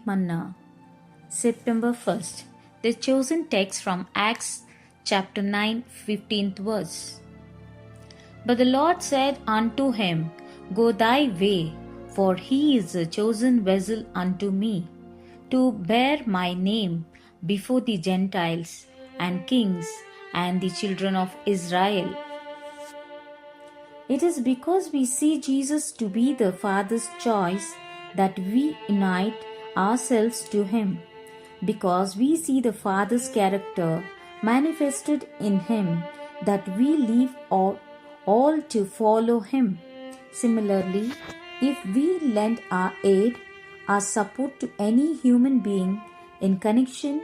Manna. September 1st. The chosen text from Acts chapter 9, 15th verse. But the Lord said unto him, Go thy way, for he is a chosen vessel unto me, to bear my name before the Gentiles and kings and the children of Israel. It is because we see Jesus to be the Father's choice that we unite ourselves to Him. Because we see the Father's character manifested in Him, that we leave all to follow Him. Similarly, if we lend our aid, our support to any human being in connection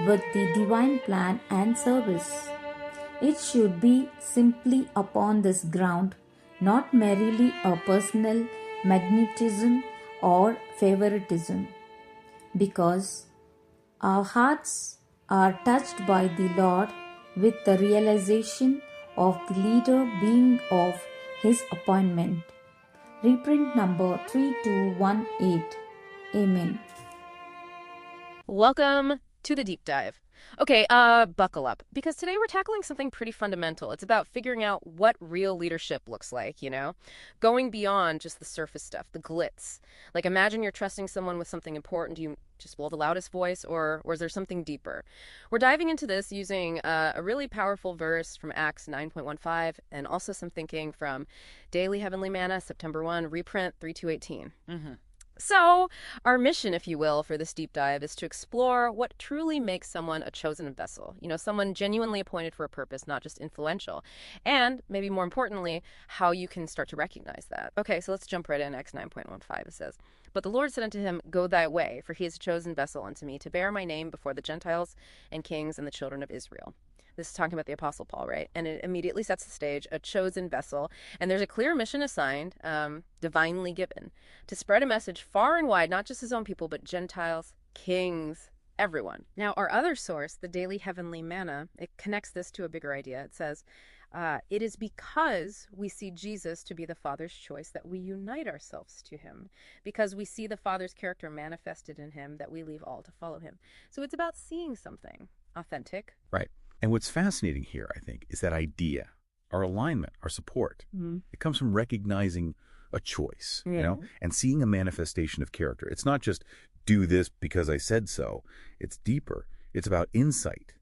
with the divine plan and service, it should be simply upon this ground, not merely a personal magnetism or favoritism, because our hearts are touched by the Lord with the realization of the leader being of His appointment. Reprint number 3218. Amen. Welcome to the deep dive. Okay, buckle up, because today we're tackling something pretty fundamental. It's about figuring out what real leadership looks like, Going beyond just the surface stuff, the glitz. Like, imagine you're trusting someone with something important. Do you just blow the loudest voice, or is there something deeper? We're diving into this using a really powerful verse from Acts 9.15, and also some thinking from Daily Heavenly Manna, September 1, reprint 3218. So, our mission, if you will, for this deep dive is to explore what truly makes someone a chosen vessel. Someone genuinely appointed for a purpose, not just influential. And, maybe more importantly, how you can start to recognize that. Okay, so let's jump right in. Acts 9.15, it says, But the Lord said unto him, Go thy way, for he is a chosen vessel unto me, to bear my name before the Gentiles and kings and the children of Israel. This is talking about the Apostle Paul, right? And it immediately sets the stage, a chosen vessel. And there's a clear mission assigned, divinely given, to spread a message far and wide, not just his own people, but Gentiles, kings, everyone. Now, our other source, the Daily Heavenly Manna, it connects this to a bigger idea. It says, it is because we see Jesus to be the Father's choice that we unite ourselves to him. Because we see the Father's character manifested in him, that we leave all to follow him. So it's about seeing something authentic. Right. And what's fascinating here, I think, is that idea, our alignment, our support. It comes from recognizing a choice, and seeing a manifestation of character. It's not just do this because I said so. It's deeper. It's about insight,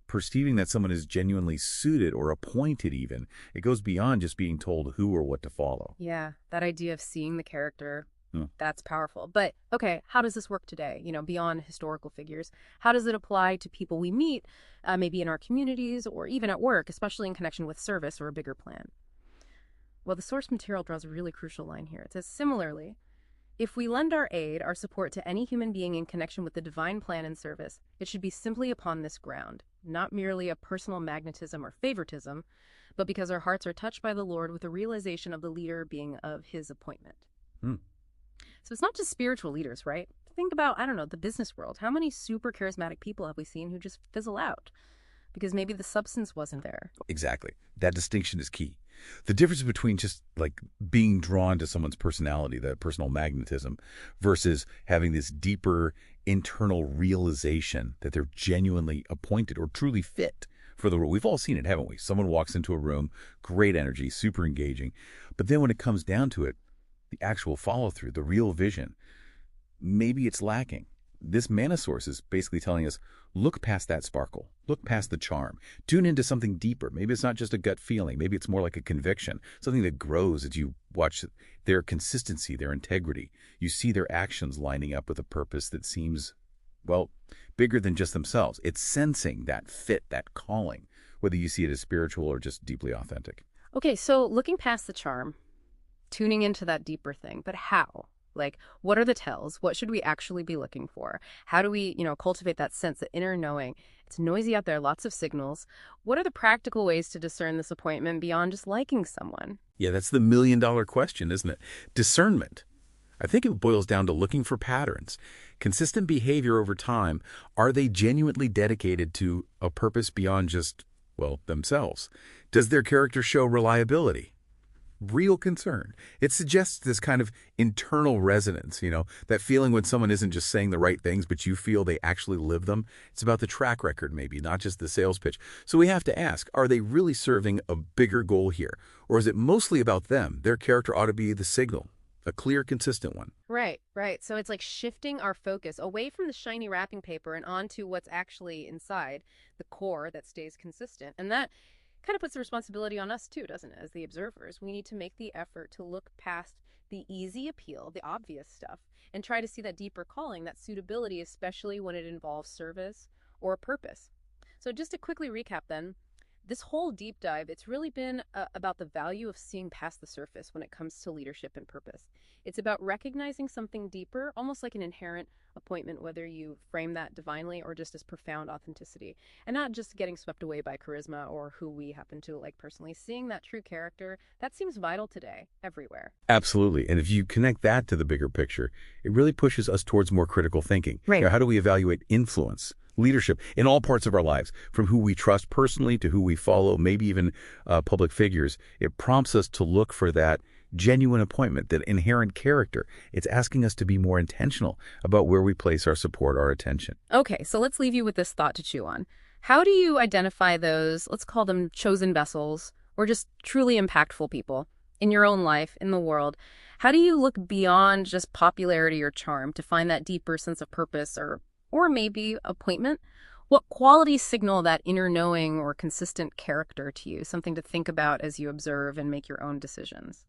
perceiving that someone is genuinely suited or appointed even. It goes beyond just being told who or what to follow. Yeah, that idea of seeing the character. That's powerful. But, okay, how does this work today? Beyond historical figures, how does it apply to people we meet, maybe in our communities or even at work, especially in connection with service or a bigger plan? Well, the source material draws a really crucial line here. It says, similarly, if we lend our aid, our support to any human being in connection with the divine plan and service, it should be simply upon this ground, not merely a personal magnetism or favoritism, but because our hearts are touched by the Lord with the realization of the leader being of his appointment. So it's not just spiritual leaders, right? Think about, the business world. How many super charismatic people have we seen who just fizzle out? Because maybe the substance wasn't there. Exactly. That distinction is key. The difference between just like being drawn to someone's personality, that personal magnetism, versus having this deeper internal realization that they're genuinely appointed or truly fit for the role. We've all seen it, haven't we? Someone walks into a room, great energy, super engaging. But then when it comes down to it, the actual follow-through, the real vision, maybe it's lacking. This manna source is basically telling us, look past that sparkle, look past the charm, tune into something deeper. Maybe it's not just a gut feeling. Maybe it's more like a conviction, something that grows as you watch their consistency, their integrity. You see their actions lining up with a purpose that seems, bigger than just themselves. It's sensing that fit, that calling, whether you see it as spiritual or just deeply authentic. Okay, so looking past the charm, tuning into that deeper thing, but how? Like, what are the tells? What should we actually be looking for? How do we, cultivate that sense, that inner knowing? It's noisy out there, lots of signals. What are the practical ways to discern this appointment beyond just liking someone? Yeah, that's the million-dollar question, isn't it? Discernment. I think it boils down to looking for patterns. Consistent behavior over time. Are they genuinely dedicated to a purpose beyond just, themselves? Does their character show reliability? real concern. It suggests this kind of internal resonance, that feeling when someone isn't just saying the right things, but you feel they actually live them. It's about the track record, maybe, not just the sales pitch. So we have to ask, are they really serving a bigger goal here? Or is it mostly about them? Their character ought to be the signal, a clear, consistent one. Right, right. So it's like shifting our focus away from the shiny wrapping paper and onto what's actually inside, the core that stays consistent. And that kind of puts the responsibility on us too, doesn't it? As the observers, we need to make the effort to look past the easy appeal, the obvious stuff, and try to see that deeper calling, that suitability, especially when it involves service or purpose. So just to quickly recap then, this whole deep dive, it's really been about the value of seeing past the surface when it comes to leadership and purpose. It's about recognizing something deeper, almost like an inherent appointment, whether you frame that divinely or just as profound authenticity, and not just getting swept away by charisma or who we happen to like personally. Seeing that true character, that seems vital today, everywhere. Absolutely. And if you connect that to the bigger picture, it really pushes us towards more critical thinking. Right. How do we evaluate influence, leadership in all parts of our lives, from who we trust personally to who we follow, maybe even public figures? It prompts us to look for that genuine appointment, that inherent character. It's asking us to be more intentional about where we place our support, our attention. Okay, so let's leave you with this thought to chew on. How do you identify those, let's call them chosen vessels, or just truly impactful people in your own life, in the world? How do you look beyond just popularity or charm to find that deeper sense of purpose or maybe appointment? What qualities signal that inner knowing or consistent character to you? Something to think about as you observe and make your own decisions.